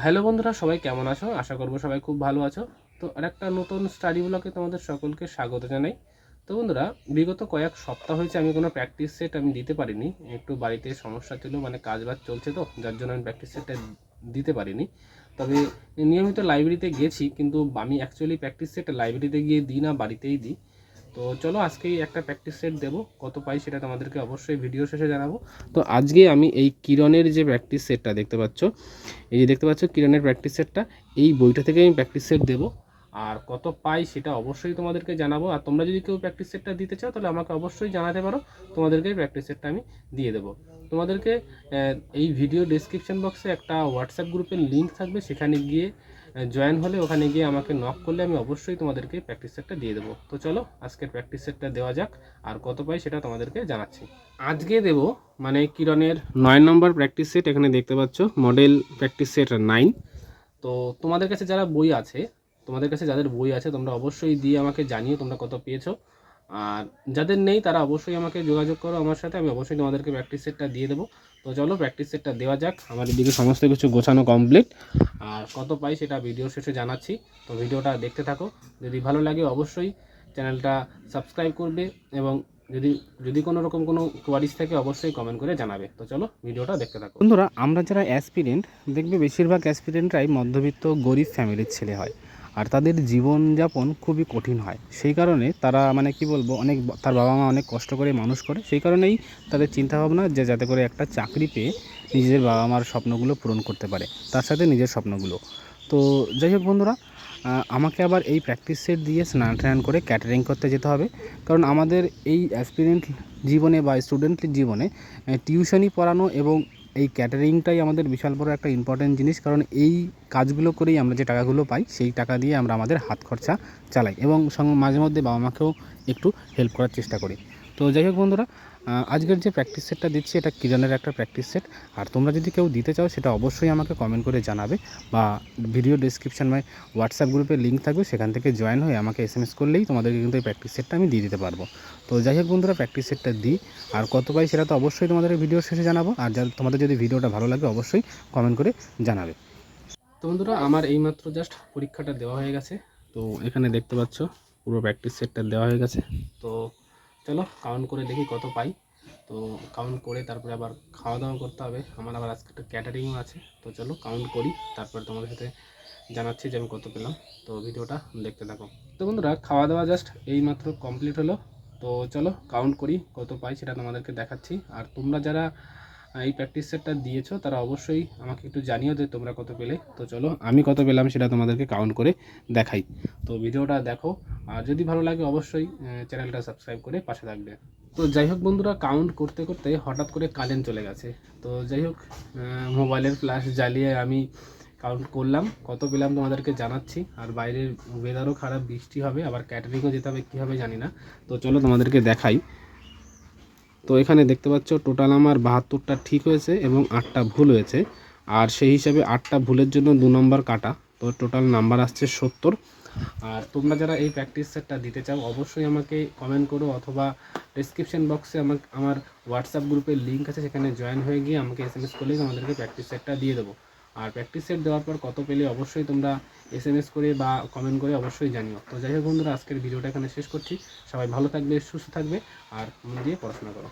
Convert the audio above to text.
Hello বন্ধুরা, সবাই কেমন আছো? আশা করবো সবাই খুব ভালো আছো। তো আরেকটা নতুন স্টাডি ব্লগে তোমাদের সকলকে স্বাগত জানাই। তো বন্ধুরা, বিগত কয়েক সপ্তাহ হয়েছে আমি কোনো প্র্যাকটিস সেট দিতে পারিনি। একটু বাড়িতে সমস্যা ছিল, মানে কাজবাজ চলছে, তো যার জন্য আমি প্র্যাকটিস সেটটা দিতে পারিনি। তবে নিয়মিত লাইব্রেরিতে গেছি, কিন্তু আমি অ্যাকচুয়ালি প্র্যাকটিস সেট লাইব্রেরিতে গিয়ে দিই না, বাড়িতেই দিই। তো চলো আজকেই একটা প্র্যাকটিস সেট দেবো, কত পাই সেটা তোমাদেরকে অবশ্যই ভিডিও শেষে জানাবো। তো আজকে আমি এই কিরণের যে প্র্যাকটিস সেটটা দেখতে পাচ্ছ, এই যে দেখতে পাচ্ছ কিরণের প্র্যাকটিস সেটটা, এই বইটা থেকে আমি প্র্যাকটিস সেট দেবো। আর কত পাই সেটা অবশ্যই তোমাদেরকে জানাবো। আর তোমরা যদি কেউ প্র্যাকটিস সেটটা দিতে চাও তাহলে আমাকে অবশ্যই জানাতে পারো, তোমাদেরকে প্র্যাকটিস সেটটা আমি দিয়ে দেবো। তোমাদেরকে এই ভিডিও ডেসক্রিপশন বক্সে একটা হোয়াটসঅ্যাপ গ্রুপের লিঙ্ক থাকবে, সেখানে গিয়ে জয়েন হলে ওখানে গিয়ে আমাকে নক করলে আমি অবশ্যই তোমাদেরকে প্র্যাকটিস সেটটা দিয়ে দেবো। তো চলো আজকের প্র্যাকটিস সেটটা দেওয়া যাক, আর কত পাই সেটা তোমাদেরকে জানাচ্ছি। আজকে দেব মানে কিরণের 9 নম্বর প্র্যাকটিস সেট। এখানে দেখতে পাচ্ছ মডেল প্র্যাকটিস সেট 9। তো তোমাদের কাছে যারা বই আছে, তোমাদের কাছে যাদের বই আছে তোমরা অবশ্যই দিয়ে আমাকে জানিও তোমরা কত পেয়েছো। আর যাদের নেই তারা অবশ্যই আমাকে যোগাযোগ করো আমার সাথে, আমি অবশ্যই তোমাদেরকে প্র্যাকটিস সেটটা দিয়ে দেবো। তো চলো প্র্যাকটিস সেটটা দেওয়া যাক। আমার এদিকে সমস্ত কিছু গোছানো কমপ্লিট, আর কত পাই সেটা ভিডিও শেষে জানাচ্ছি। তো ভিডিওটা দেখতে থাকো, যদি ভালো লাগে অবশ্যই চ্যানেলটা সাবস্ক্রাইব করবে, এবং যদি যদি কোনো রকম কোনো কোয়ারিজ থাকে অবশ্যই কমেন্ট করে জানাবে। তো চলো ভিডিওটা দেখতে থাকো। বন্ধুরা, আমরা যারা অ্যাসপিরেন্ট দেখবে বেশিরভাগ অ্যাসপিরেন্টরাই মধ্যবিত্ত গরিব ফ্যামিলির ছেলে হয়, আর তাদের জীবনযাপন খুবই কঠিন হয়। সেই কারণে তারা মানে কি বলবো, তার বাবা মা অনেক কষ্ট করে মানুষ করে। সেই কারণেই তাদের চিন্তাভাবনা যে যাতে করে একটা চাকরি পেয়ে নিজেদের বাবা মার স্বপ্নগুলো পূরণ করতে পারে, তার সাথে নিজের স্বপ্নগুলো। তো যাই হোক বন্ধুরা, আমাকে আবার এই প্র্যাকটিস সেট দিয়ে স্নান টান করে ক্যাটারিং করতে যেতে হবে। কারণ আমাদের এই অ্যাসপিরেন্ট জীবনে বা স্টুডেন্ট জীবনে টিউশনি পড়ানো এবং এই ক্যাটারিংটাই আমাদের বিশাল বড় একটা ইম্পর্ট্যান্ট জিনিস। কারণ এই কাজগুলো করেই আমরা যে টাকাগুলো পাই, সেই টাকা দিয়ে আমরা আমাদের হাত খরচা চালাই, এবং মাঝে মধ্যে বাবা মাকেও একটু হেল্প করার চেষ্টা করি। তো যাই হোক বন্ধুরা, আজকের যে প্র্যাকটিস সেটটা দিচ্ছি এটা কিরণের একটা প্র্যাকটিস সেট। আর তোমরা যদি কেউ দিতে চাও সেটা অবশ্যই আমাকে কমেন্ট করে জানাবে, বা ভিডিও ডিসক্রিপশানে হোয়াটসঅ্যাপ গ্রুপের লিঙ্ক থাকবে, সেখান থেকে জয়েন হয়ে আমাকে SMS করলেই তোমাদেরকে কিন্তু এই প্র্যাকটিস সেটটা আমি দিয়ে দিতে পারবো। তো যাই হোক বন্ধুরা, প্র্যাকটিস সেটটা দিই, আর কত পাই সেটা তো অবশ্যই তোমাদের ভিডিওর শেষে জানাবো। আর তোমাদের যদি ভিডিওটা ভালো লাগে অবশ্যই কমেন্ট করে জানাবে। তো বন্ধুরা, আমার এইমাত্র জাস্ট পরীক্ষাটা দেওয়া হয়ে গেছে। তো এখানে দেখতে পাচ্ছ পুরো প্র্যাকটিস সেটটা দেওয়া হয়ে গেছে। তো চলো কাউন্ট করে দেখি কত পাই। তো কাউন্ট করে তারপরে আবার খাওয়া দাওয়া করতে হবে, আমার আবার আজকে একটা ক্যাটারিংও আছে। তো চলো কাউন্ট করি, তারপরে তোমাদের সাথে জানাচ্ছি যে আমি কত পেলাম। তো ভিডিওটা দেখতে থাকো। তো বন্ধুরা, খাওয়া দাওয়া জাস্ট এইমাত্র কমপ্লিট হলো। তো চলো কাউন্ট করি কত পাই সেটা তোমাদেরকে দেখাচ্ছি। আর তোমরা যারা এই প্র্যাকটিস সেটটা দিয়েছো তারা অবশ্যই আমাকে একটু জানিও যে তোমরা কত পেলে। তো চলো আমি কত পেলাম সেটা তোমাদেরকে কাউন্ট করে দেখাই। তো ভিডিওটা দেখো, আর যদি ভালো লাগে অবশ্যই চ্যানেলটা সাবস্ক্রাইব করে পাশে থাকবে। তো যাই হোক বন্ধুরা, কাউন্ট করতে করতে হঠাৎ করে কারেন্ট চলে গেছে। তো যাই হোক, মোবাইলের ফ্ল্যাশ জ্বালিয়ে আমি কাউন্ট করলাম, কত পেলাম তোমাদেরকে জানাচ্ছি। আর বাইরের ওয়েদারও খারাপ, বৃষ্টি হবে, আবার ক্যাটারিংও যেতে হবে, কী হবে জানি না। তো চলো তোমাদেরকে দেখাই। তো এখানে দেখতে পাচ্ছ টোটাল আমার 72টা ঠিক হয়েছে এবং 8টা ভুল হয়েছে। আর সেই হিসাবে 8টা ভুলের জন্য 2 নম্বর কাটা, তো টোটাল নাম্বার আসছে 70। আর তোমরা যারা এই প্র্যাকটিস সেটটা দিতে চাও অবশ্যই আমাকে কমেন্ট করো, অথবা ডেসক্রিপশন বক্সে আমার হোয়াটসঅ্যাপ গ্রুপের লিঙ্ক আছে, সেখানে জয়েন হয়ে গিয়ে আমাকে SMS করলেই তোমাদেরকে প্র্যাকটিস সেটটা দিয়ে দেবো। আর প্র্যাকটিস সেট দেওয়ার পর কত পেলে অবশ্যই তোমরা SMS করে বা কমেন্ট করে অবশ্যই জানিও। তো যাই হোক বন্ধুরা, আজকের ভিডিওটা এখানে শেষ করছি। সবাই ভালো থাকবে, সুস্থ থাকবে, আর মন দিয়ে পড়াশোনা করো।